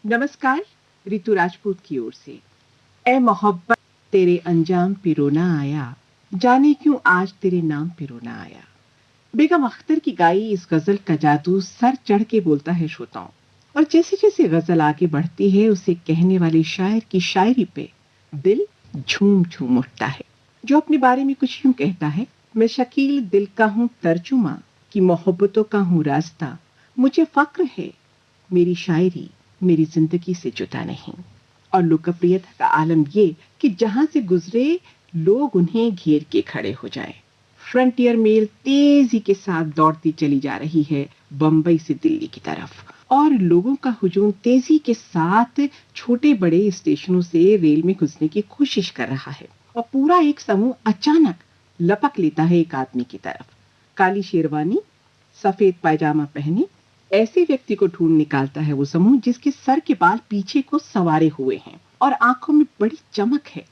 नमस्कार, रितु राजपूत की ओर से। ए मोहब्बत तेरे अंजाम पे रोना आया, जाने क्यों आज तेरे नाम पे रोना आया। बेगम अख्तर की गाई इस गजल का जादू सर चढ़ के बोलता है श्रोताओं। और जैसे जैसे गजल आगे बढ़ती है उसे कहने वाले शायर की शायरी पे दिल झूम झूम उठता है। जो अपने बारे में कुछ यूं कहता है, मैं शकील दिल का हूँ तर्जुमा, कि मोहब्बतों का हूँ रास्ता, मुझे फक्र है मेरी शायरी मेरी जिंदगी से जुदा नहीं। और लोकप्रियता का आलम ये कि जहां से गुजरे लोग उन्हें घेर के खड़े हो जाएं। फ्रंटियर मेल तेजी के साथ दौड़ती चली जा रही है बंबई से दिल्ली की तरफ, और लोगों का हुजूम तेजी के साथ छोटे बड़े स्टेशनों से रेल में घुसने की कोशिश कर रहा है। और पूरा एक समूह अचानक लपक लेता है एक आदमी की तरफ। काली शेरवानी, सफेद पायजामा पहने ऐसे व्यक्ति को ढूंढ निकालता है वो समूह जिसके सर के बाल पीछे को संवारे हुए हैं और आंखों में बड़ी चमक है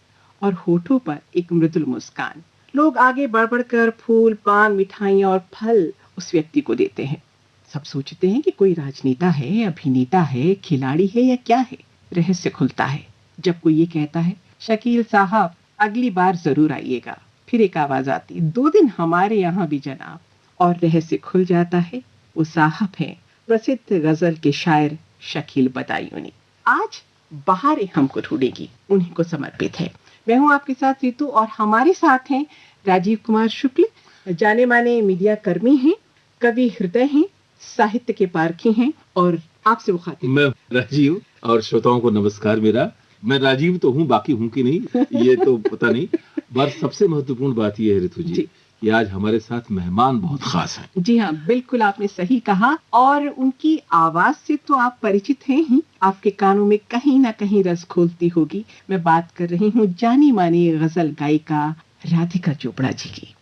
और होठों पर एक मृदुल मुस्कान। लोग आगे बढ़ बढ़कर फूल, पान, मिठाइयां और फल उस व्यक्ति को देते हैं। सब सोचते हैं कि कोई राजनेता है, अभिनेता है, खिलाड़ी है या क्या है। रहस्य खुलता है जब कोई ये कहता है, शकील साहब अगली बार जरूर आइएगा। फिर एक आवाज आती, 2 दिन हमारे यहाँ भी जनाब। और रहस्य खुल जाता है, वो साहब हैं प्रसिद्ध गजल के शायर शकील बदायूनी। आज बहारें हमको ढूंढेगी उन्हीं को समर्पित है। मैं हूं आपके साथ रितु और हमारे साथ हैं राजीव कुमार शुक्ल, जाने माने मीडिया कर्मी हैं, कवि हृदय हैं, साहित्य के पारखी हैं और आपसे मुखातिब। मैं राजीव और श्रोताओं को नमस्कार मेरा। मैं राजीव तो हूँ, बाकी हूँ कि नहीं ये तो पता नहीं। पर सबसे महत्वपूर्ण बात यह है ऋतु जी कि आज हमारे साथ मेहमान बहुत खास हैं। जी हाँ, बिल्कुल आपने सही कहा। और उनकी आवाज से तो आप परिचित हैं ही, आपके कानों में कहीं ना कहीं रस घोलती होगी। मैं बात कर रही हूँ जानी मानी गजल गायिका राधिका चोपड़ा जी की।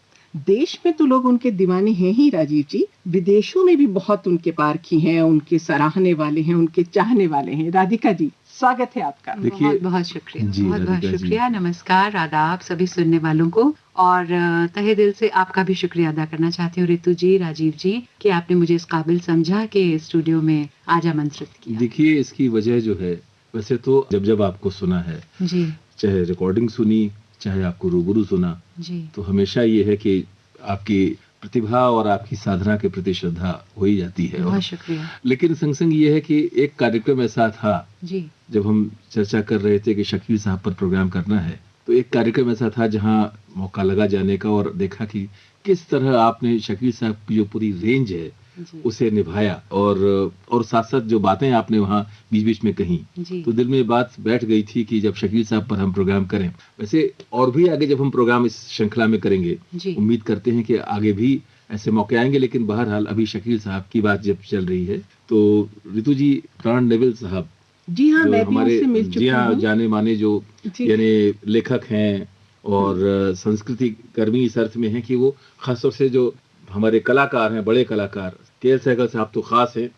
देश में तो लोग उनके दीवाने हैं ही राजीव जी, विदेशों में भी बहुत उनके पारखी हैं, उनके सराहने वाले हैं, उनके चाहने वाले हैं। राधिका जी, स्वागत है आपका। बहुत बहुत शुक्रिया, बहुत बहुत शुक्रिया। नमस्कार, आदाब सभी सुनने वालों को। और तहे दिल से आपका भी शुक्रिया अदा करना चाहती हूँ रितु जी, राजीव जी, कि आपने मुझे इस काबिल समझा कि स्टूडियो में आज आमंत्रित किया। देखिए, इसकी वजह जो है, वैसे तो जब जब आपको सुना है जी, चाहे रिकॉर्डिंग सुनी चाहे आपको रूबरू सुना जी, तो हमेशा ये है कि आपकी प्रतिभा और आपकी साधना के प्रति श्रद्धा हो ही जाती है। बहुत शुक्रिया। लेकिन संग संग ये है कि एक कार्यक्रम ऐसा था जी, जब हम चर्चा कर रहे थे कि शकील साहब पर प्रोग्राम करना है, तो एक कार्यक्रम ऐसा था जहां मौका लगा जाने का और देखा कि किस तरह आपने शकील साहब की जो पूरी रेंज है जी, उसे निभाया और साथ साथ जो बातें आपने वहाँ बीच बीच में कही, जी, तो दिल में बात बैठ गई थी कि जब शकील साहब पर हम प्रोग्राम करें, वैसे और भी आगे जब हम प्रोग्राम इस श्रृंखला में करेंगे, जी, उम्मीद करते हैं कि आगे भी ऐसे मौके आएंगे। लेकिन बहरहाल अभी शकील साहब की बात जब चल रही है तो रितु जी, प्राण नेविल साहब जी हाँ, जो मैं भी हमारे उनसे मिल जी चुकी हाँ हूँ। जाने माने जो जी, यानी लेखक हैं और संस्कृति कर्मी इस अर्थ में हैं कि वो खासतौर से जो हमारे कलाकार हैं, बड़े कलाकार के सहगल साहब तो खास है,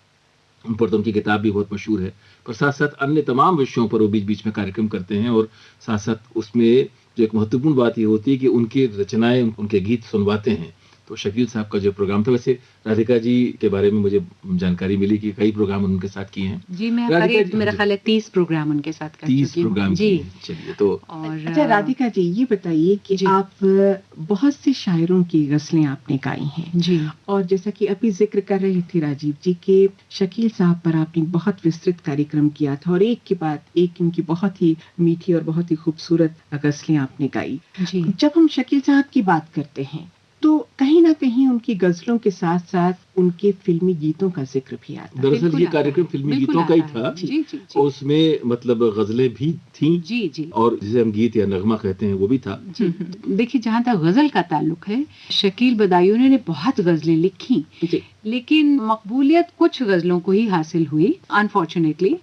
उन पर तो उनकी किताब भी बहुत मशहूर है। पर साथ साथ अन्य तमाम विषयों पर वो बीच बीच में कार्यक्रम करते हैं और साथ साथ उसमें जो एक महत्वपूर्ण बात ये होती है कि उनकी रचनाएं, उनके गीत सुनवाते हैं। तो शकील साहब का जो प्रोग्राम था, वैसे राधिका जी के बारे में मुझे जानकारी मिली कि कई प्रोग्राम उनके साथ किए हैं। जी, मैं राधिका करीब जी, मेरा ख्याल है 30 प्रोग्राम उनके साथ कर 30 चुकी हूँ। प्रोग्राम जी, किए हैं। चलिए तो और अच्छा राधिका जी, ये बताइए कि जी, आप बहुत से शायरों की गजलें आपने गाई हैं जी, और जैसा कि अभी जिक्र कर रहे थे राजीव जी के शकील साहब पर आपने बहुत विस्तृत कार्यक्रम किया था और एक के बाद एक इनकी बहुत ही मीठी और बहुत ही खूबसूरत गजलें आपने गाई। जी, जब हम शकील साहब की बात करते हैं तो कहीं ना कहीं उनकी गजलों के साथ साथ उनके फिल्मी गीतों का जिक्र भी आता है। दरअसल बिल्कुल ये आता कार्यक्रम है, फिल्मी बिल्कुल गीतों का ही आता था है। जी, जी, और जी, उसमें मतलब गजलें भी थीं जी, जी, और जिसे हम गीत या नगमा कहते हैं वो भी था। जी। देखिए, जहाँ तक गज़ल का ताल्लुक है, शकील बदायूनी ने बहुत गज़लें लिखी, जी। लेकिन मकबूलियत कुछ गज़लों को ही हासिल हुई अनफॉर्चुनेटली।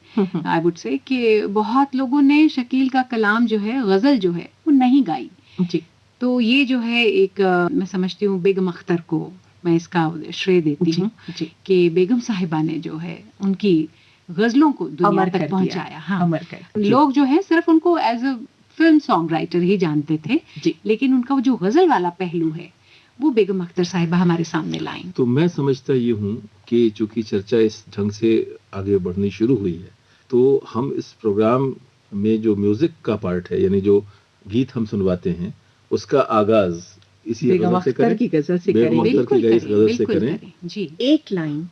आई वुड से कि बहुत लोगों ने शकील का कलाम जो है, गज़ल जो है, वो नहीं गाई। जी, तो ये जो है एक मैं समझती हूँ बेगम अख्तर को मैं इसका श्रेय देती जी, हूँ जी। कि बेगम साहिबा ने जो है उनकी गज़लों को दुनिया अमर तक कर दिया, पहुँचाया। हाँ, अमर कर दिया। लोग जो है सिर्फ उनको as a film song writer ही जानते थे, जी, लेकिन उनका वो जो गज़ल वाला पहलू है, वो बेगम अख्तर साहिबा हमारे सामने लाईं। तो मैं समझता ये हूँ कि चूंकि चर्चा इस ढंग से आगे बढ़नी शुरू हुई है तो हम इस प्रोग्राम में जो म्यूजिक का पार्ट है, यानी जो गीत हम सुनवाते हैं, उसका आगाज इसी बेगम गजल से अख्तर करें। की गजल से बेगम करें। अख्तर की बिल्कुल गई इस करें, गजल से बिल्कुल करें। करें जी। एक लाइन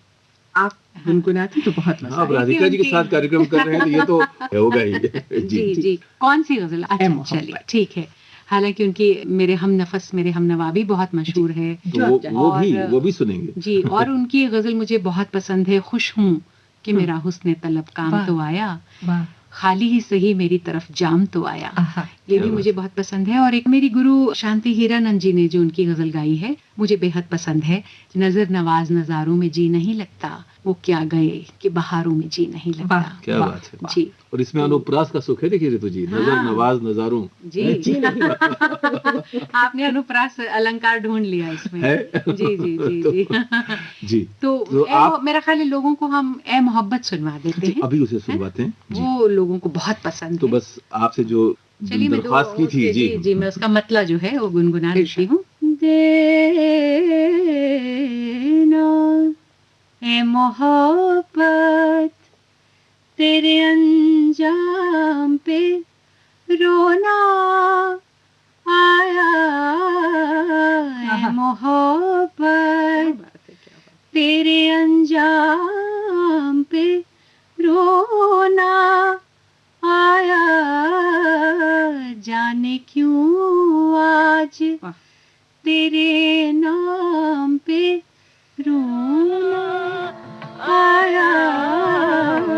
आप गुनगुनाती तो बहुत मजा हाँ, अब आएगा। राधिका जी के साथ कार्यक्रम कर रहे हैं तो ये तो होगा ही। जी जी। जी, कौन सी गजल? ए अच्छा मोहब्बत। चलिए ठीक है। हालांकि उनकी मेरे हम नफस मेरे हम नवा भी बहुत मशहूर है। तो जो आप चाहें। वो भी सुनेंगे। जी, और उनकी गजल मुझे बहुत पसंद है, खुश हूँ कि मेरा हुस्न तलब काम वाह। तो आया, वाह। खाली ही सही मेरी तरफ जाम तो आया। आहा, ये क्या भी बात मुझे बहुत पसंद है। और एक मेरी गुरु शांति हीरानंद जी ने जो उनकी गजल गाई है, मुझे बेहद पसंद है। नजर नवाज नजारों में जी नहीं लगता, वो क्या गए कि बहारों में जी नहीं वाह, लगता। क्या वाह, बात है। वाह। जी और इसमें अनुप्रास का सुख है, देखिए ऋतु जी, नजर हाँ। नवाज नजारों जी जी नहीं। आपने अनुप्रास अलंकार ढूंढ लिया इसमें। है। जी जी जी जी जी। तो तो आप मेरा ख्याल है लोगों को हम ए मोहब्बत सुनवा देते हैं। अभी उसे सुनवाते हैं जी। वो लोगों को बहुत पसंद तो है। बस आपसे जो चलिए मैं दरख्वास्त की थी जी, जी मैं उसका मतला जो है वो गुनगुना देती हूँ। देना ए मोहब्बत तेरे अंजाम पे रोना आया आहा। है मोहब्बत तेरे अंजाम पे रोना आया, जाने क्यों आज तेरे नाम पे रोना आया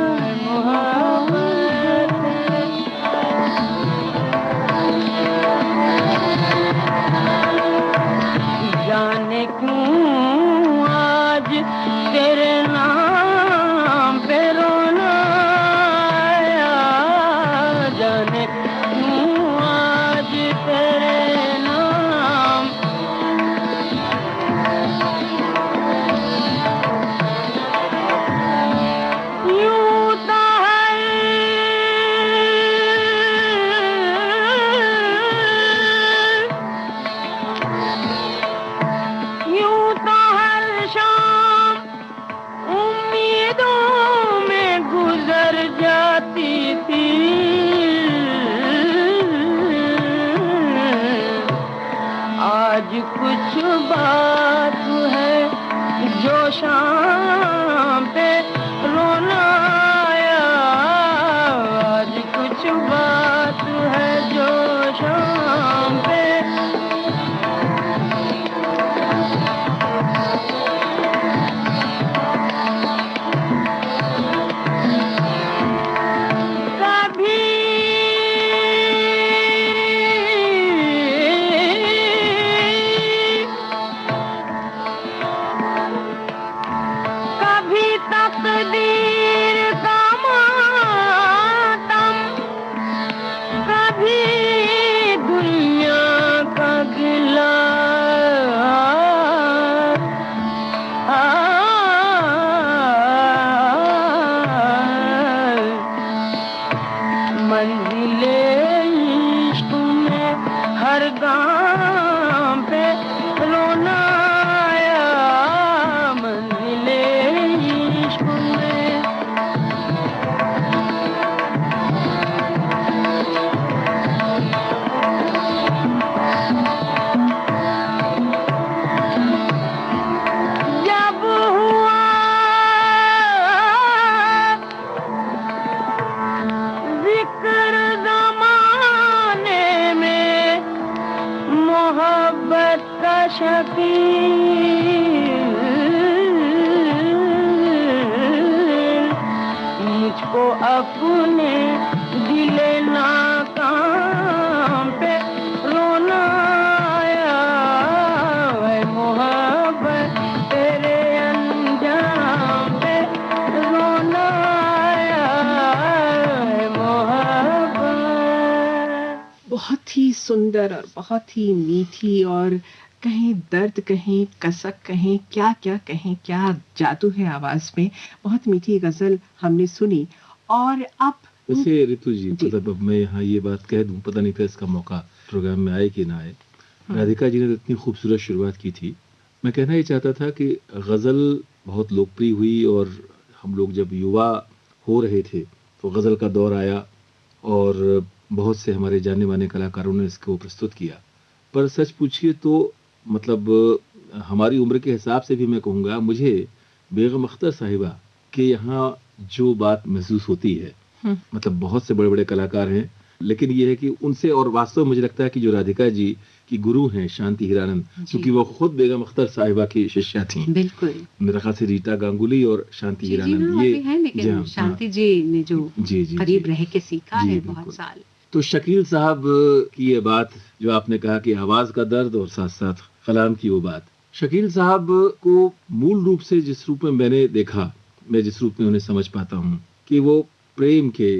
है मोहब्बत। जाने क्यों आज तेरे नाम पे रोना आया, जाने क्यों आज तेरे नाम। यूं तो यूं तो हर शाम उम्मीदों में गुजर जाती थी, आज कुछ बात है जो शाम पे रोना आया, आज कुछ बात है जो शाम पे। कभी कभी तकदीर का मातम, कभी दुनिया का गिला, मंजिले इश्क में हर गाम पे रोना आया, मंजिले इश्क में। जब हुआ जिक्र ज़माने में मोहब्बत का शकील, मुझको अपने दिले नाकाम पे रोना आया, है मोहब्बत तेरे अंजाम पे रोना आया, है मोहब्बत। बहुत ही सुंदर और बहुत ही मीठी, और कहीं दर्द, कहीं कसक, कहीं क्या क्या कहें, क्या जादू है आवाज में। बहुत मीठी गजल हमने सुनी। और अब वैसे ऋतु जी, जी। मतलब अब मैं यहाँ ये बात कह दूं, पता नहीं फिर इसका मौका प्रोग्राम में आए कि ना आए। राधिका जी ने तो इतनी खूबसूरत शुरुआत की थी। मैं कहना ये चाहता था कि गज़ल बहुत लोकप्रिय हुई, और हम लोग जब युवा हो रहे थे तो वो गज़ल का दौर आया और बहुत से हमारे जाने माने कलाकारों ने इसको प्रस्तुत किया। पर सच पूछिए तो मतलब हमारी उम्र के हिसाब से भी मैं कहूँगा, मुझे बेगम अख्तर साहिबा के यहाँ जो बात महसूस होती है, मतलब बहुत से बड़े-बड़े कलाकार हैं, लेकिन ये है कि उनसे और वास्तव में मुझे लगता है कि जो राधिका जी की गुरु हैं शांति हीरानंद, क्योंकि वो खुद बेगम अख्तर साहिबा की शिष्या थीं। बिल्कुल। मेरे ख्याल से रीटा गांगुली और शांति जी, जी, हीरानंद हाँ, ये अभी हैं, जी लेकिन हाँ, हाँ। शांति जी ने जो जी, जी, करीब जी। रह के सीखा जी, है बिल्कुल। बहुत साल। तो शकील साहब की ये बात जो आपने कहा कि आवाज का दर्द और साथ-साथ कलाम की वो बात। शकील साहब को मूल रूप से जिस रूप में मैंने देखा, मैं जिस रूप में उन्हें समझ पाता हूँ कि वो प्रेम के,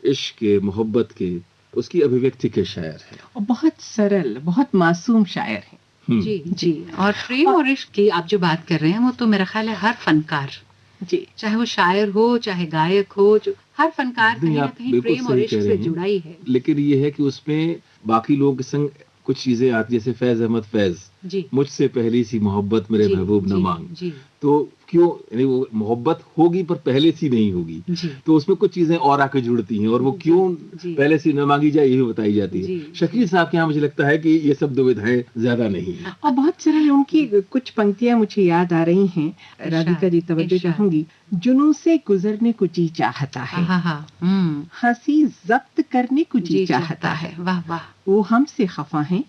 इश्क के, मोहब्बत के, उसकी अभिव्यक्ति के शायर हैं। और बहुत सरल, बहुत मासूम शायर हैं। जी, जी। और प्रेम और इश्क की आप जो बात कर रहे हैं, वो तो मेरा ख्याल है हर फनकार, जी, चाहे वो शायर हो, चाहे गायक हो, जो हर फनकार नहीं, कहीं न आप कहीं बिल्कुल प्रेम और सही इश्क कह से रहे हैं। जुड़ा ही है। लेकिन ये है कि उसमें बाकी लोगों के संग कुछ चीजें आती, जैसे फैज अहमद फैज, जी, मुझसे पहली सी मोहब्बत मेरे जी, महबूब न जी, मांग। जी, तो क्यों, यानी वो मोहब्बत होगी पर पहले सी नहीं होगी, जी, तो उसमें कुछ चीजें और आके जुड़ती हैं और वो जी, क्यों जी, पहले से न मांगी जाए, ये भी बताई जाती है। जी, शकील जी। साहब के यहाँ मुझे लगता है कि ये सब दुविधाएं ज्यादा नहीं है। और बहुत सरल उनकी कुछ पंक्तियां मुझे याद आ रही हैं। राधिका जी, तवज्जो इरशाद। चाहूंगी। जुनून से गुजरने को जी चाहता है, आहा! हुँ। हंसी जब्त करने को जी जी चाहता है। वाह, वाह! वो हमसे खफा हैं,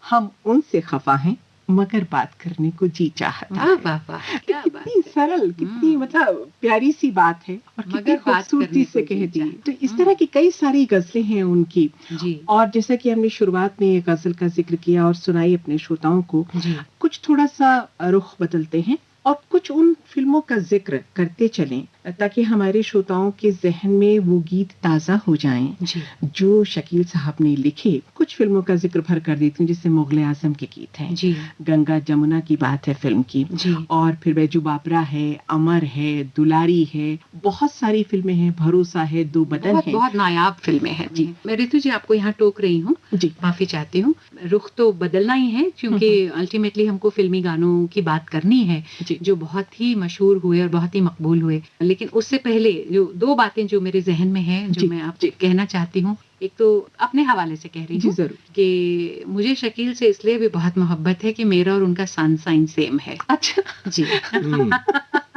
हम उनसे खफा हैं, मगर बात करने को जी चाहता वाह, है। वाह, वाह! तो क्या बात कितनी है। सरल, कितनी हुँ। मतलब प्यारी सी बात है और कितनी मगर बात खूबसूरती करने से को कह जी दी। चाहता तो है। इस तरह की कई सारी गजलें हैं उनकी। जी, और जैसा कि हमने शुरुआत में ये गजल का जिक्र किया और सुनाई अपने श्रोताओं को, जी, कुछ थोड़ा सा रुख बदलते हैं और कुछ उन फिल्मों का जिक्र करते चलें ताकि हमारे श्रोताओं के जहन में वो गीत ताज़ा हो जाएं जी, जो शकील साहब ने लिखे। कुछ फिल्मों का जिक्र भर कर देती हूँ, जैसे मुगले आजम के गीत हैं, जी, गंगा जमुना की बात है फिल्म की, जी। और फिर बैजू बाबरा है, अमर है, दुलारी है, बहुत सारी फिल्में हैं, भरोसा है, दो बदन बहुत है। बहुत नायाब फिल्में हैं। जी। मैं ऋतु जी आपको यहाँ टोक रही हूँ, जी, माफ़ी चाहती हूँ। रुख तो बदलना ही है, क्योंकि अल्टीमेटली हमको फ़िल्मी गानों की बात करनी है, जी, जो बहुत ही मशहूर हुए और बहुत ही मकबूल हुए। लेकिन उससे पहले जो 2 बातें जो मेरे ज़हन में हैं, जो जी, मैं आपको जी। कहना चाहती हूँ। एक तो अपने हवाले से कह रही जी, हूँ जरूर। कि मुझे शकील से इसलिए भी बहुत मोहब्बत है कि मेरा और उनका सन साइन सेम है। अच्छा। जी।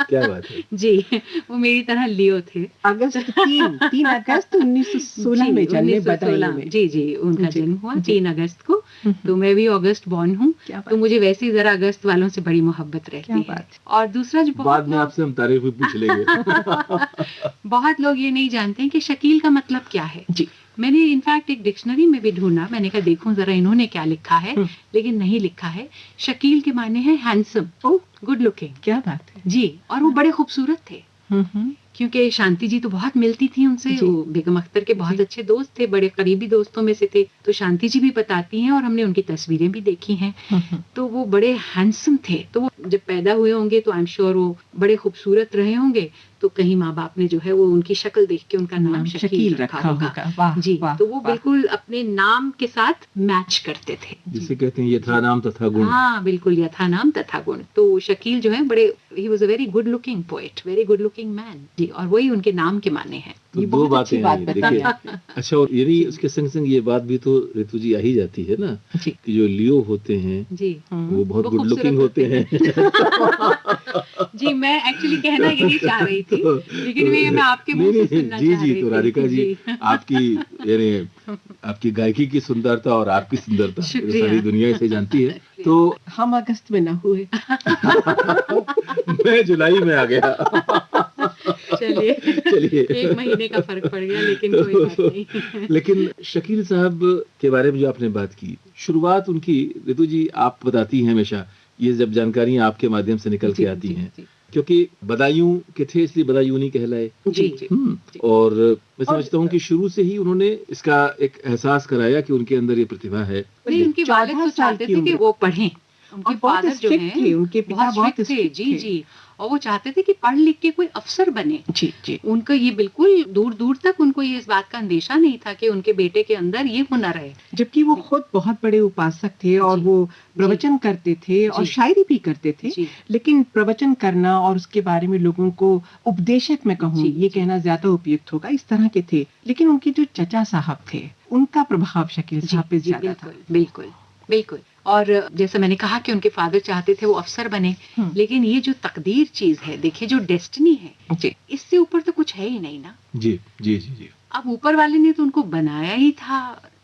क्या बात है। जी, वो मेरी तरह लियो थे। अगस्त 3 अगस्त 1916 में जी, जन्मे, बदायूं 1916 में। जी, जी, उनका जी, जन्म हुआ जी। 3 अगस्त को, हम्म, तो मैं भी अगस्त बॉर्न हूँ, क्या बात तो मुझे वैसे ही ज़रा अगस्त वालों से बड़ी मोहब्बत क्या रहती है। बात और दूसरा जो बाद बहुत में लोग आपसे हम तारीफ भी पूछ लेंगे। बहुत लोग ये नहीं जानते हैं कि शकील का मतलब क्या है। जी। मैंने इनफैक्ट एक डिक्शनरी में भी ढूँढा, मैंने कहा देखूँ ज़रा इन्होंने क्या लिखा है, लेकिन नहीं लिखा है। शकील के माने हैं हैंडसम, ओह, गुड लुकिंग। क्या बात है। जी, और वो बड़े खूबसूरत थे। हम्म, क्योंकि शांति जी तो बहुत मिलती थी उनसे, जी। वो बेगम अख्तर के बहुत जी। अच्छे दोस्त थे, बड़े करीबी दोस्तों में से थे। तो शांति जी भी बताती हैं और हमने उनकी तस्वीरें भी देखी हैं। तो वो बड़े हैंडसम थे। तो वो जब पैदा हुए होंगे तो आई एम श्योर वो बड़े खूबसूरत रहे होंगे। तो कहीं माँ-बाप ने जो है वो उनकी शक्ल देख के उनका नाम शकील रखा होगा। वाह, जी, वाह, तो वो वाह। बिल्कुल अपने नाम के साथ मैच करते थे। जिसे कहते हैं यथा नाम तथा गुण। हाँ, बिल्कुल, यथा नाम तथा गुण। तो शकील जो है बड़े, he was a very good looking poet, very good looking man. जी, और वही उनके नाम के माने हैं। तो ये दो बहुत अच्छी बातें बात आई, बताई देखिए। आपने। अच्छा, और यानी उसके संग संग ये बात भी तो ऋतु जी आ ही जाती है ना जी। कि जो लियो होते हैं जी, वो बहुत वो गुड खूबसूरत लुकिंग होते हैं। जी, मैं एक्चुअली कहना यही चाह रही थी, लेकिन मैं आपके मुँह से नहीं, सुनना जी चाह जी, रही तो थी। राधिका जी, जी। आपकी यानी आपकी गायकी की सुंदरता और आपकी सुंदरता ये तो शुक्रिया। सारी दुनिया इसे जानती है। तो हम अगस्त में ना हुए। मैं जुलाई में आ गया। चलिए, चलिए। 1 महीने का फ़र्क पड़ गया, लेकिन कोई बात नहीं। लेकिन शकील साहब के बारे में जो आपने बात की, शुरुआत उनकी, ऋतु जी आप बताती हैं हमेशा, ये जब जानकारियाँ आपके माध्यम से निकल के जी, आती जी, हैं, जी। क्योंकि बदायूं के थे इसलिए बदायूंनी कहलाए। जी, जी। जी। जी। और मैं और समझता हूँ कि शुरू से ही उन्होंने इसका एक एहसास कराया कि उनके अंदर ये प्रतिभा है। नहीं, उनके वालिद 14 तो साल चाहते की थे कि उम्र। वो पढ़ें। उनके और बहुत फादर जो स्ट्रिक्ट हैं थे, उनके पिता बहुत बहुत स्ट्रिक्ट थे। स्ट्रिक्ट जी, थे। जी। और वो चाहते थे कि पढ़ लिख के कोई अफ़सर बने। जी, जी। उनको ये बिल्कुल दूर-दूर तक उनको ये इस बात का अंदेशा नहीं था कि उनके बेटे के अंदर ये हुनर है। जबकि वो जी, खुद बहुत बड़े उपासक थे और जी, वो जी, प्रवचन करते थे और जी, शायरी भी करते थे। जी, लेकिन प्रवचन करना और उसके बारे में लोगों को उपदेशक मैं कहूँ, जी, ये जी। कहना ज़्यादा उपयुक्त होगा, इस तरह के थे। लेकिन उनके जो चचा साहब थे, उनका प्रभाव शकील जी, साहब पे जी, ज़्यादा था। बिल्कुल, बिल्कुल, बिल्कुल। और जैसे मैंने कहा कि उनके फ़ादर चाहते थे वो अफ़सर बने, हुँ। लेकिन ये जो तकदीर चीज़ है, देखिए जो डेस्टिनी है, जी। इससे ऊपर तो कुछ है ही नहीं ना। जी, जी, जी, जी। अब ऊपर वाले ने तो उनको बनाया ही था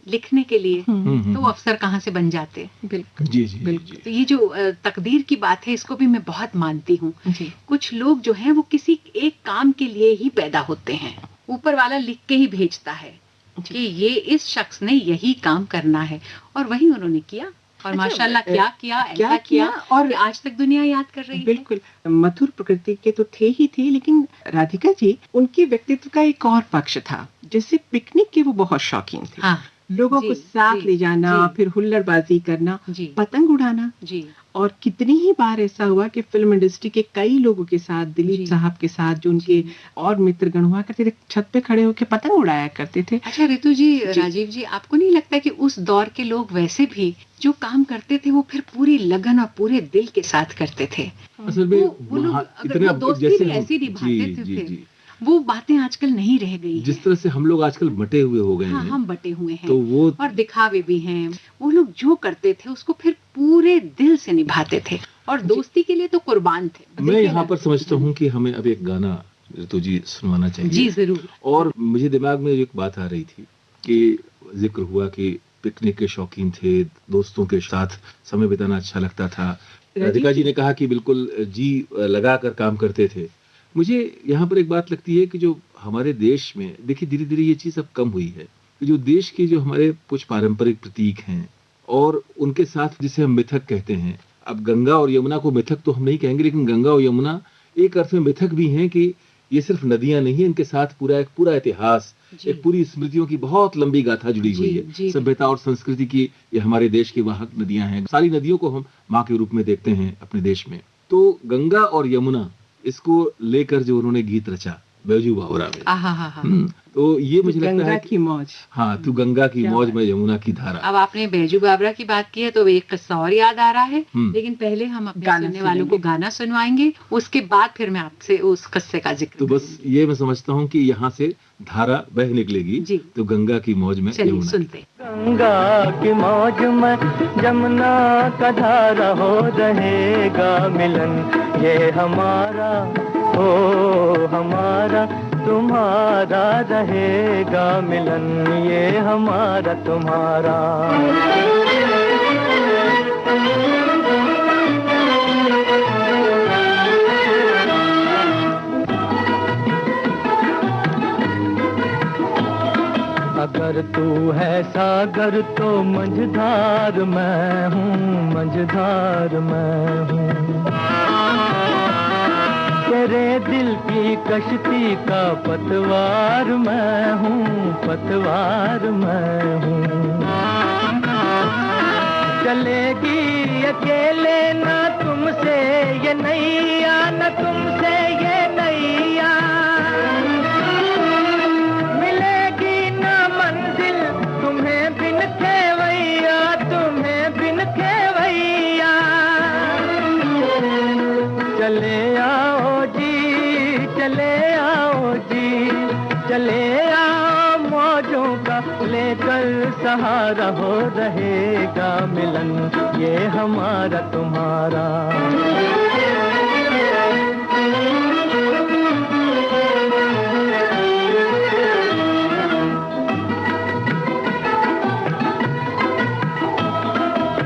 लिखने के लिए, हुँ। तो वो अफ़सर कहाँ से बन जाते? बिल्कुल, जी, जी, जी, बिल्कुल। जी। तो ये जो तकदीर की बात है इसको भी मैं बहुत मानती हूँ। जी। कुछ लोग जो हैं वो किसी एक काम के लिए ही पैदा होते हैं। ऊपर वाला लिख के ही भेजता है जी। कि ये इस शख्स ने यही काम करना है और वही उन्होंने किया और अच्छा, माशाल्लाह क्या किया, क्या ऐसा किया किया और कि आज तक दुनिया याद कर रही है। बिल्कुल, मधुर प्रकृति के तो थे ही थे, लेकिन राधिका जी, उनके व्यक्तित्व का एक और पक्ष था। जैसे पिकनिक के वो बहुत शौकीन थे। हाँ, लोगों जी, को साथ जी, ले जाना, जी, फिर हुल्लड़बाज़ी करना, जी, पतंग उड़ाना जी, और कितनी ही बार ऐसा हुआ कि फ़िल्म इंडस्ट्री के कई लोगों के साथ, दिलीप जी, साहब के साथ, जो उनके जी। और मित्रगण हुआ करते थे, छत पे खड़े होके पतंग उड़ाया करते थे। अच्छा ऋतु जी, जी। राजीव जी, आपको नहीं लगता कि उस दौर के लोग वैसे भी जो काम करते थे वो फिर पूरी लगन और पूरे दिल के साथ करते थे? असल में वो लोग वहाँ अगर इतने वो अब दोस्ती जैसे भी हम ऐसी जी, निभाते थे जी, फिर, जी। वो बातें आजकल नहीं रह गई जिस हैं। तरह से हम लोग आजकल बँटे हुए हो गए हाँ, हैं, हम बँटे हुए हैं तो वो और दिखावे भी हैं। वो लोग जो करते थे उसको फिर पूरे दिल से निभाते थे और जी। दोस्ती के लिए तो कुर्बान थे। मैं देखिए यहाँ ना। पर समझता जी, हूँ कि हमें अब एक गाना ऋतु जी सुनवाना जी चाहिए ज़रूर, और ज़रूर। मुझे दिमाग में एक बात आ रही थी जी। कि ज़िक्र हुआ कि पिकनिक के शौकीन थे, दोस्तों के साथ समय बिताना अच्छा लगता था। राजीव राधिका जी जी। ने कहा कि बिल्कुल जी लगा कर काम करते थे। मुझे यहाँ पर एक बात लगती है कि जो हमारे देश में देखिए धीरे-धीरे ये चीज़ अब कम हुई है। कि जो देश के जो हमारे कुछ पारंपरिक प्रतीक हैं और उनके साथ जिसे हम मिथक कहते हैं। अब गंगा और यमुना को मिथक तो हम नहीं कहेंगे, लेकिन गंगा और यमुना एक अर्थ में मिथक भी हैं कि ये सिर्फ नदियाँ नहीं हैं, इनके साथ एक पूरा इतिहास, जी, एक पूरी स्मृतियों की बहुत लंबी गाथा जुड़ी जी, हुई है। जी, सभ्यता बिल्कुल। और संस्कृति की ये हमारे देश की वाहक नदियाँ हैं। सारी नदियों को हम माँ के रूप में देखते हैं अपने देश में। तो गंगा और यमुना इसको लेकर जो उन्होंने गीत रचा, बैजू बावरा में। आहाहाहा! तो ये तो मुझे लगता है गंगा कि की मौज। हाँ, तू गंगा की क्या मौज बात में है। यमुना की धारा। अब आपने बैजू बावरा की बात की है तो एक किस्सा और याद आ रहा है, हुँ। लेकिन पहले हम अपने गाना सुनने वालों को सुनेंगे। गाना सुनवाएँगे, उसके बाद फिर मैं आपसे उस किस्से का ज़िक्र तो बस करूँगी। ये मैं समझता हूँ कि यहाँ से धारा बह निकलेगी, जी, तो गंगा की मौज में चलिए यमुना की। सुनते हैं। गंगा की मौज में जमुना का धारा हो रहेगा मिलन ये हमारा ओ हमारा तुम्हारा रहेगा मिलन ये हमारा तुम्हारा अगर तू है सागर तो मझधार मैं हूँ मझधार मैं हूँ तेरे दिल की कश्ती का पतवार मैं हूँ पतवार मैं हूँ चलेगी अकेले ना तुमसे ये नैया न तुमसे ये नैया मिलेगी ना मंजिल तुम्हें बिन खेवैया तुम्हें बिन खेवैया चले आओ जी चले आओ जी चले आओ मौजों का लेकर सहारा हो रहेगा मिलन ये हमारा तुम्हारा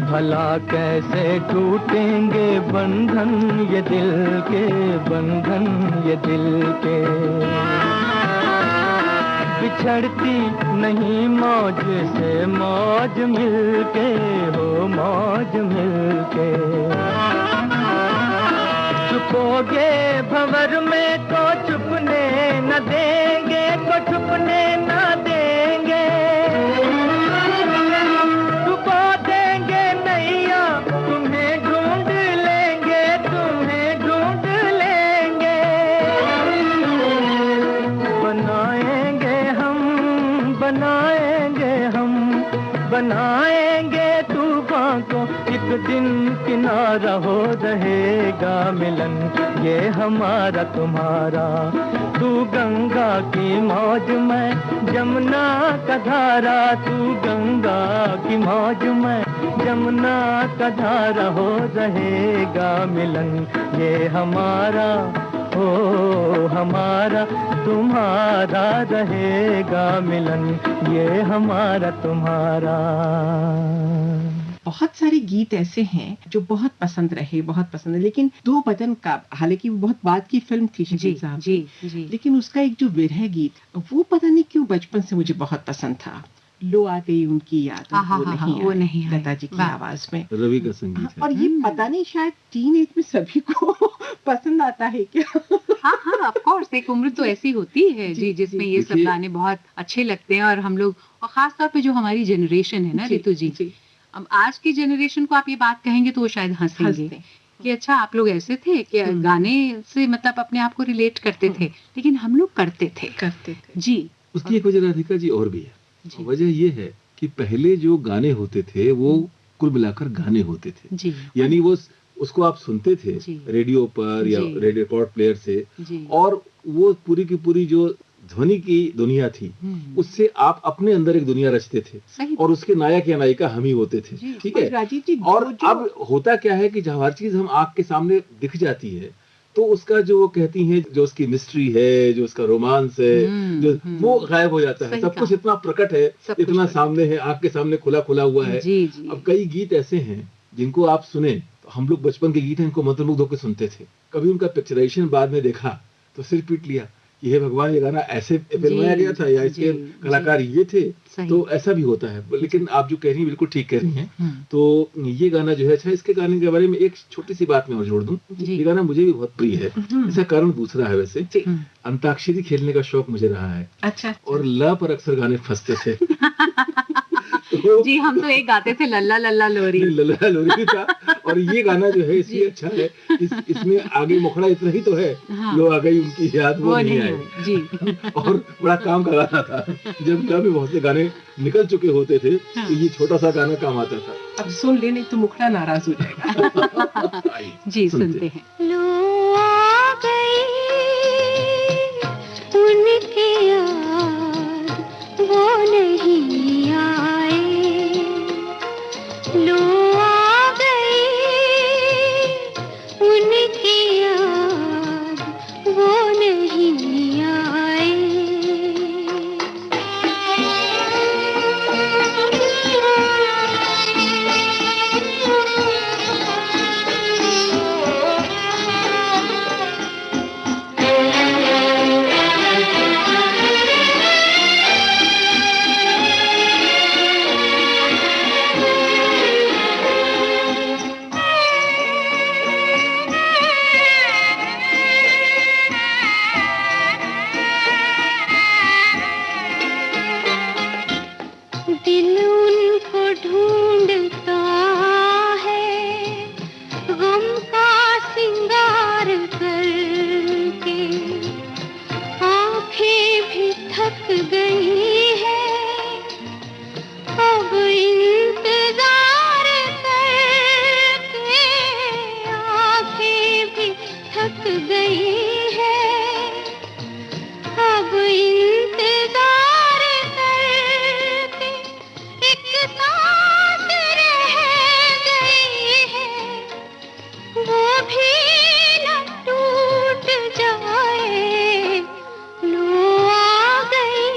भला कैसे टूटेंगे बंधन ये दिल के बंधन ये दिल के बिछड़ती नहीं मौज से मौज मिलके हो मौज मिलके छुपोगे भंवर में तो छुपने न देंगे तो छुपने न देंगे डुबो देंगे नैया तुम्हें बनाएंगे हम, बनाएंगे तूफान को, एक दिन किनारा हो रहेगा मिलन ये हमारा तुम्हारा। तू गंगा की मौज में जमुना का धारा, तू गंगा की मौज में जमुना का धारा, हो रहेगा मिलन ये हमारा, ओ हमारा तुम्हारा रहेगा मिलन ये हमारा तुम्हारा। बहुत सारे गीत ऐसे हैं जो बहुत पसंद रहे, बहुत पसंद है, लेकिन दो बदन का, हालांकि वो बहुत बाद की फिल्म थी जी शकील साहब जी की, जी लेकिन उसका एक जो विरह गीत, वो पता नहीं क्यों बचपन से मुझे बहुत पसंद था। लो आ गई उनकी याद, वो नहीं आई, लता जी की वाह। आवाज में। रवि का संगीत है। और ये पता नहीं शायद टीन एज में सभी को पसंद आता है क्या? हाँ हाँ ऑफ कोर्स, एक उम्र तो ऐसी होती है जी जिसमें ये सब देखिए- गाने बहुत अच्छे लगते हैं, और हम लोग, और खास तौर पे जो हमारी जनरेशन है ना ऋतु जी, अब आज की जनरेशन को आप ये बात कहेंगे तो वो शायद हंसेंगे हंसते। कि अच्छा आप लोग ऐसे थे कि गाने से मतलब अपने आप को रिलेट करते थे, लेकिन हम लोग करते थे जी। उसकी एक वजह राधिका जी और भी है। जी। वजह ये है कि पहले जो गाने होते थे वो कुल मिलाकर गाने होते थे, जी यानी वो उसको आप सुनते थे जी। रेडियो पर या जी। रेडियो रिकॉर्ड प्लेयर से, जी और वो पूरी की पूरी जो ध्वनि की दुनिया थी उससे आप अपने अंदर एक दुनिया रचते थे, सही और उसके नायक या नायिका हम ही होते थे। जी। ठीक और है। राजीव जी, और अब होता क्या है कि जब हर चीज हम आंख के सामने दिख जाती है तो उसका जो वो कहती हैं, जो उसकी मिस्ट्री है, जो उसका रोमांस है, जो वो गायब हो जाता है। सही सब कुछ कहा। इतना प्रकट है, सब कुछ इतना प्रकट सामने है, आंख के सामने खुला खुला हुआ है। जी जी अब कई गीत ऐसे हैं जिनको आप सुने, तो हम लोग बचपन के गीत हैं, इनको मंत्रमुग्ध होकर सुनते थे, कभी उनका पिक्चराइजेशन बाद में देखा तो सिर पीट लिया कि हे भगवान, ये गाना ऐसे फिल्माया गया था या इसके जी, कलाकार ये थे। सही। तो ऐसा भी होता है। लेकिन आप जो कह रही हैं बिल्कुल ठीक कह रही हैं। तो ये गाना जो है, अच्छा, इसके गाने के बारे में एक छोटी सी बात मैं और जोड़ दूं। जी। ये गाना मुझे भी बहुत प्रिय है। इसका कारण दूसरा है वैसे। जी। अंताक्षरी खेलने का शौक मुझे रहा है, अच्छा। और ल पर अक्सर गाने फंसते थे। तो जी हम तो एक गाते थे लल्ला लल्ला लोरी। लल्ला लोरी था, और ये गाना जो है इसलिए अच्छा है, इसमें आगे मुखड़ा इतना ही तो है, हाँ। लो आ गई उनकी याद वो नहीं आई। जी और बड़ा काम का गाना था, जब क्लब में बहुत से गाने निकल चुके होते थे तो ये छोटा सा गाना काम आता था। अब सुन ले, नहीं तो मुखड़ा नाराज हो जाएगा। आइए, जी सुनते हैं। लो आ गई उनकी याद, वो नहीं आए। लो आ गई उनकी याद, वो नहीं आए। दिल उनको ढूंढता है गम का सिंगार करके, आंखें भी थक गई है अब इंतजार करके, आंखें भी थक गई है अब इंतजार करके, एक सांस रह गई है वो भी न टूट जाए। लो आ गई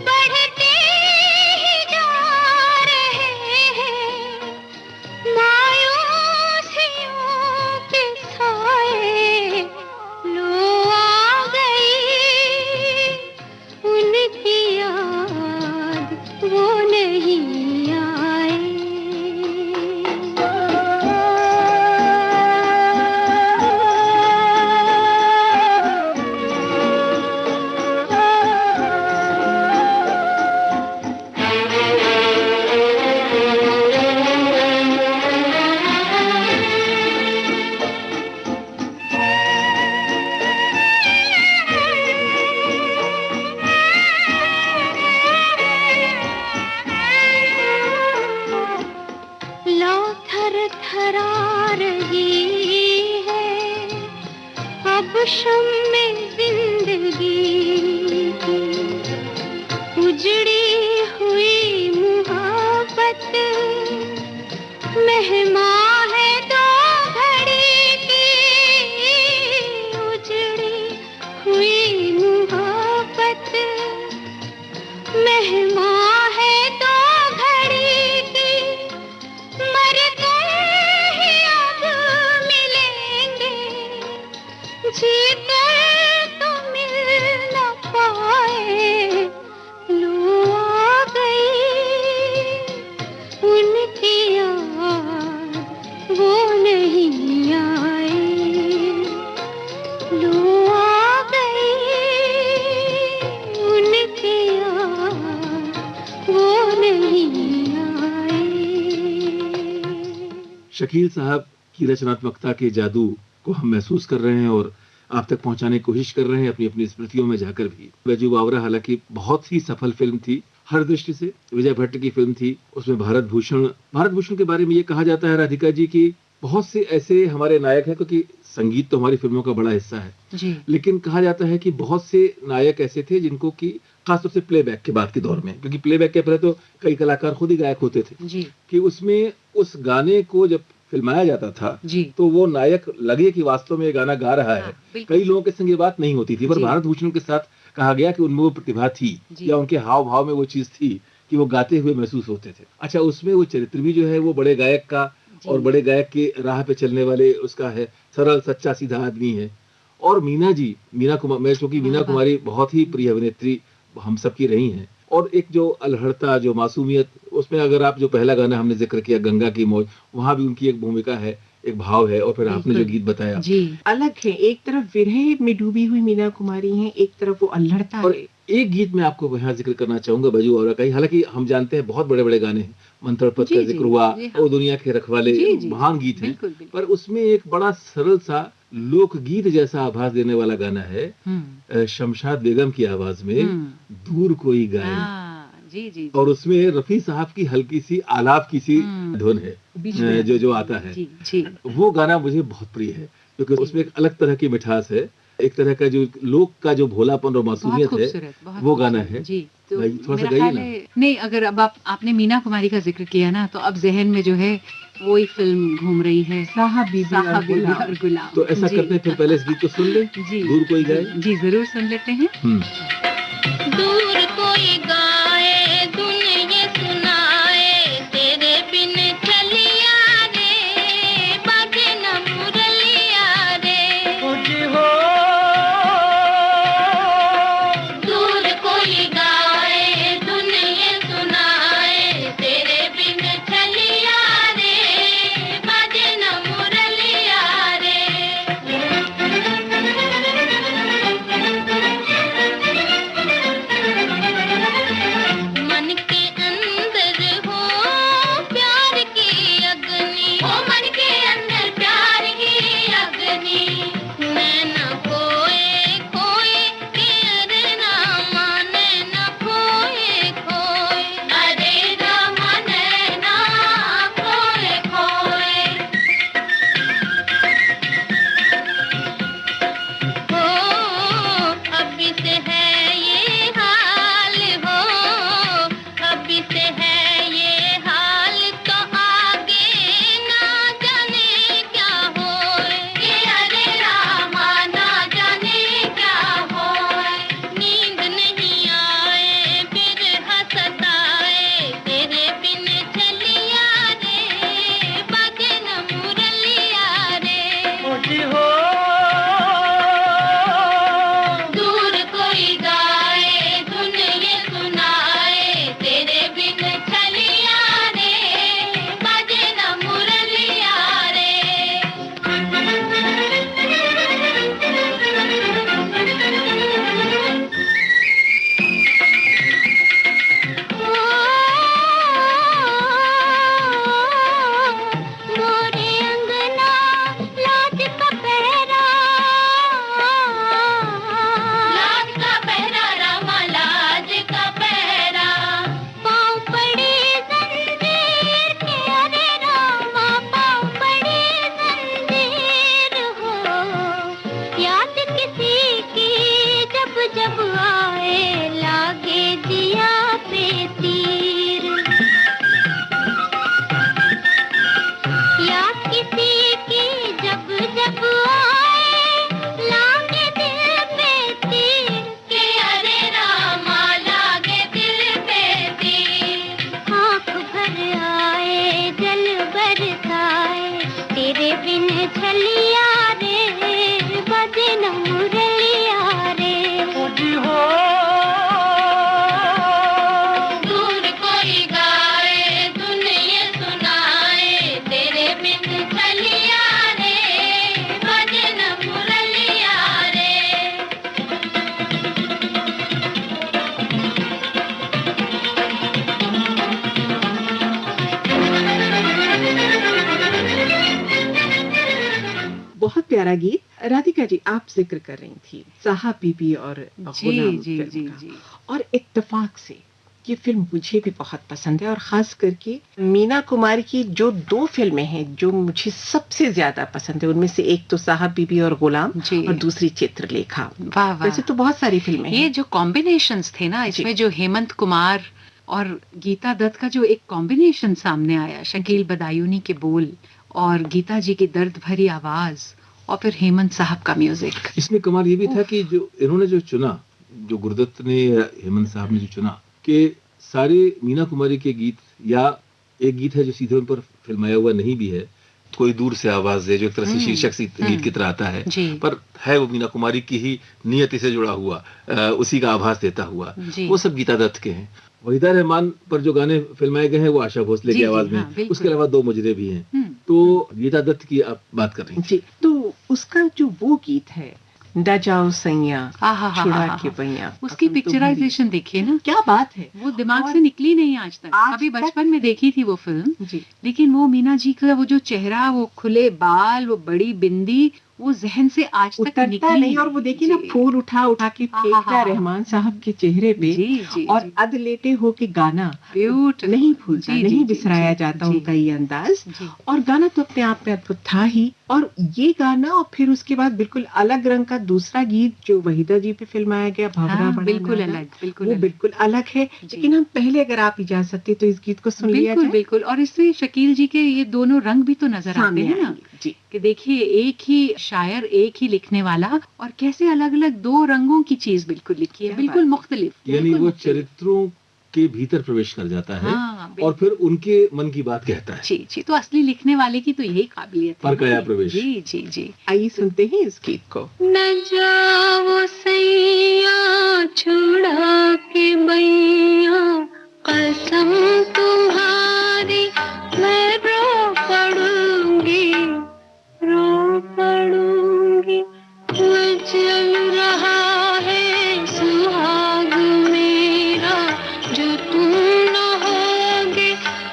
बढ़ते ही जा रहे हैं मायूसियों के साए। लो आ गई उनकी याद, वो नहीं आए। लौ थर थरा रही है अब शम्मे जिंदगी की। उजड़ी हुई मुहब्बत मेहमान है दो घड़ी की। उजड़ी हुई मुहब्बत मेहमान है दो घड़ी की। मर गए ही अब मिलेंगे, जी कर तो मिल न पाए। लो आ गई उनकी याद, वो नहीं आए। लो आ गई उनकी याद, वो नहीं आए। शकील साहब की रचनात्मकता के जादू को हम महसूस कर रहे हैं और आप तक पहुंचाने की कोशिश कर रहे हैं अपनी अपनी स्मृतियों में जाकर भी। बैजू बावरा हालांकि बहुत ही सफल फिल्म थी हर दृष्टि से। विजय भट्ट की फिल्म थी, उसमें भारत भूषण के बारे में ये कहा जाता है राधिका जी की बहुत से ऐसे हमारे नायक हैं, क्योंकि संगीत तो हमारी फिल्मों का बड़ा हिस्सा है जी लेकिन कहा जाता है कि बहुत से नायक ऐसे थे जिनको कि खासतौर से प्लेबैक के बाद के दौर में, क्योंकि प्लेबैक के पहले तो कई कलाकार खुद ही गायक होते थे, जी कि उसमें उस गाने को जब फिल्माया जाता था जी तो वो नायक लगे कि वास्तव में ये गाना गा रहा है। हाँ, बिल्कुल। कई लोगों के संग ये बात नहीं होती थी, पर जी। भारत भूषण के साथ कहा गया कि उनमें वो प्रतिभा थी जी। या उनके हाव भाव में वो चीज थी कि वो गाते हुए महसूस होते थे। अच्छा, उसमें वो चरित्र भी जो है वो बड़े गायक का जी। और बड़े गायक के राह पे चलने वाले उसका है, सरल सच्चा सीधा आदमी है। और मीना कुमार, मैं चूंकि मीना वाह, कुमारी बहुत ही प्रिय अभिनेत्री हम सबकी रही हैं, और एक जो अलहड़ता, जो मासूमियत, उसमें अगर आप जो पहला गाना हमने जिक्र किया गंगा की मौज, वहां भी उनकी एक भूमिका है, एक भाव है, और फिर आपने जो बिल्कुल। गीत बताया जी अलग है, एक तरफ विरह में डूबी हुई मीना कुमारी है, एक तरफ वो अल्हड़ता और है। एक गीत मैं आपको यहाँ जिक्र करना चाहूंगा बैजू बावरा का ही। हालांकि हम जानते हैं बहुत बड़े बड़े गाने हैं, मंत्र पद जी, का जी, जिक्र हुआ, जी, हाँ। ओ दुनिया के रखवाले, जी, जी, महान गीत हैं, बिल्कुल बिल्कुल। पर उसमें एक बड़ा सरल सा लोकगीत जैसा आभास देने वाला गाना है, शमशाद बेगम की आवाज में, दूर कोई गाए। जी जी जी। और उसमें रफी साहब की हल्की सी आलाप की सी धुन है, बीच में जो आता है, जी जी वो गाना मुझे बहुत प्रिय है, क्योंकि उसमें एक अलग तरह की मिठास है, एक तरह का जो लोक का जो भोलापन और बहुत मासूमियत है, खूबसूरत, बहुत वो गाना खूबसूरत। है। जी तो भाई, थोड़ा सा मेरा गाइए ख्याल ना। है नहीं, अगर अब आपने मीना कुमारी का जिक्र किया ना, तो अब जहन में जो है वही फिल्म घूम रही है, साहब बीबी और साहब बीबी गुलाम। और गुलाम। तो ऐसा जी। करते हैं, फिर पहले इस गीत को सुन ले, जी दूर कोई गाए। जी जरूर सुन लेते हैं। दूर कोई गाए धुन ये सुनाए, तेरे बिन चलिया रे, बाजे न मुरलिया रे। कुछ हो दूर कोई गाए धुन ये सुनाए, तेरे बिन चलिया रे, बाजे न मुरलिया रे। प्यारा गीत। राधिका जी, आप जिक्र कर रही थी साहब बीबी और जी गुलाम जी फिल्म जी का। जी। और इत्तेफाक से ये फिल्म मुझे भी बहुत पसंद है, और खास करके मीना कुमारी की जो 2 फिल्में हैं जो मुझे सबसे ज्यादा पसंद है, उनमें से एक तो साहब बीबी और गुलाम, जी। और दूसरी चित्रलेखा। वाह वाह। वैसे तो बहुत सारी फिल्में ये हैं। जो कॉम्बिनेशंस थे ना, जी। इसमें जो हेमंत कुमार और गीता दत्त का जो एक कॉम्बिनेशन सामने आया, शकील बदायूनी के बोल और गीता जी की दर्द भरी आवाज और फिर हेमंत साहब का म्यूजिक। इसमें कमाल ये भी था कि जो इन्होंने जो चुना, जो गुरुदत्त ने या हेमंत साहब ने जो चुना, कि सारे मीना कुमारी के गीत, या एक गीत है जो सीधे उन पर फिल्माया हुआ नहीं भी है, कोई दूर से आवाज है, जो एक तरह से शीर्षक गीत की तरह आता है, जी। पर है वो मीना कुमारी की ही नियति से जुड़ा हुआ, उसी का आभास देता हुआ, जी। वो सब गीता दत्त के हैं। वहीदा रहमान पर जो गाने फिल्माए गए हैं वो आशा भोसले जी, की जी, आवाज में, हाँ, बिल्कुल। उसके अलावा 2 मुजरे भी हैं। तो गीता दत्त की आप बात कर रही थी। जी, तो उसका जो वो गीत है, न जाओ सैया आहा, छुड़ा आहा, के पैया, उसकी कसम तुम्हारी। पिक्चराइजेशन देखिए ना, क्या बात है। वो दिमाग और से निकली नहीं आज तक। आज अभी तक- बचपन में देखी थी वो फिल्म, जी, लेकिन वो मीना जी का वो जो चेहरा, वो खुले बाल, वो बड़ी बिंदी, वो जहन से आज तक उतरता निकली नहीं। और वो देखिए ना, जी। फूल उठा उठा के फेंकता रहमान साहब के चेहरे पे, जी जी और जी। अध लेटे होके गाना Beautiful. नहीं भूलता, जी, जी, नहीं जी, बिसराया जी, जाता जी। उनका ये अंदाज। जी। और गाना तो अपने आप में अद्भुत था ही, और ये गाना, और फिर उसके बाद बिल्कुल अलग रंग का दूसरा गीत जो वहीदा जी पे फिल्माया गया, भावरा हाँ, बड़ा बिल्कुल नादा, अलग, बिल्कुल वो अलग। बिल्कुल अलग है। जी। लेकिन हम पहले, अगर आप इजाजत दें, तो इस गीत को सुन लिया बिल्कुल जाए। बिल्कुल। और इससे शकील जी के ये दोनों रंग भी तो नजर आते सामने हैं ना, आएंगे। जी, कि देखिए एक ही शायर, एक ही लिखने वाला, और कैसे अलग अलग 2 रंगों की चीज बिल्कुल लिखी है, क्या बिल्कुल बात। मुख्तलिफ। यानी बिल्कुल वो मुख्तलिफ। चरित्रों के भीतर प्रवेश कर जाता है, हाँ, और बिल्कुल। फिर उनके मन की बात कहता है। जी जी। तो असली लिखने वाले की तो यही काबिलियत है। परकाया प्रवेश। जी जी जी। आइए सुनते हैं इस गीत को। न जाओ सैया छुड़ा के बैया, कसम तुम्हारी मैं रो पड़ूंगी, रो पड़ूंगी। चल रहा है सुहाग मेरा, जो तुम न होगे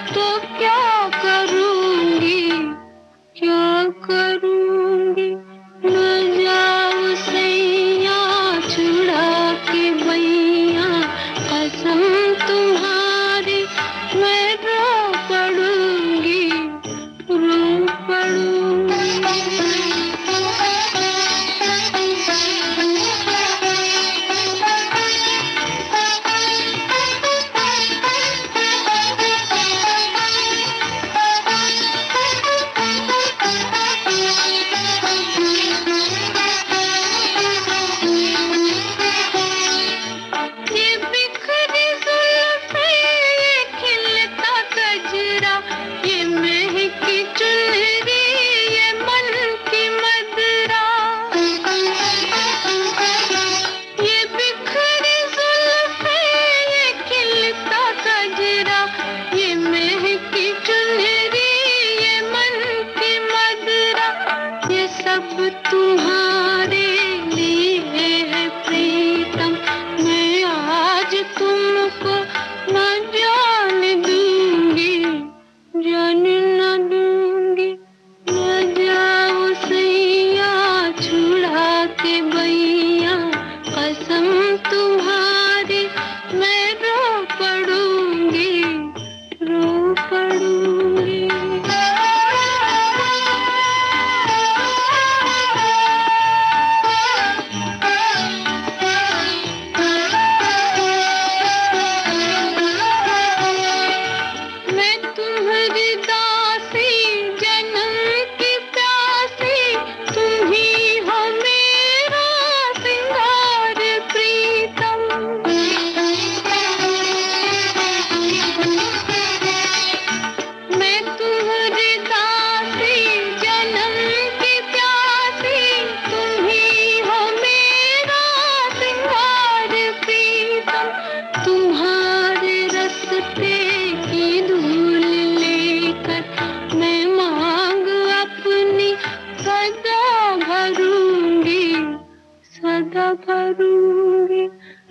तो क्या करूंगी, क्या करूंगी। न जाओ सैया छुड़ा के बैया, कसम तुम्हारी मैं रो पड़ूंगी, रो पड़ूंगी। ये बिखरी जुल्फें, ये खिलता गजरा, ये महकी चुनरी, ये मन की मदरा। ये बिखरी जुल्फें, ये खिलता गजरा, ये महकी चुनरी, ये मन की मदरा। ये सब तुम्हारे लिए है प्रीतम, मैं आज तुमको न जाने दूंगी, जाने न दूंगी। न जाओ सैया छुड़ा के बैया, कसम तुम्हारी मैं रो पड़ूंगी, रो पड़ूंगी। मैं तुम्हारी दासी, जन्म की प्यासी, तुम ही हो मेरा सिंगार प्रीतम। मैं तुम्हारी दासी, जन्म की प्यासी, तुम ही हो मेरा सिंगार प्रीतम। तुम्हारे रस्ते की धूल लेकर मैं मांग अपनी सदा भरूंगी, सदा भरूंगी।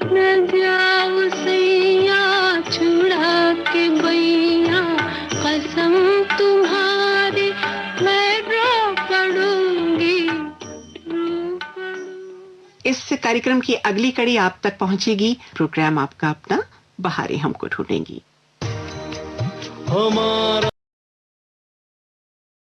न जाओ सैया छुड़ा के बैया, कसम तुम्हारी मैं रो पड़ूंगी, कार्यक्रम की अगली कड़ी आप तक पहुंचेगी। प्रोग्राम आपका अपना बहारें हमको ढूंढेंगी। हमारा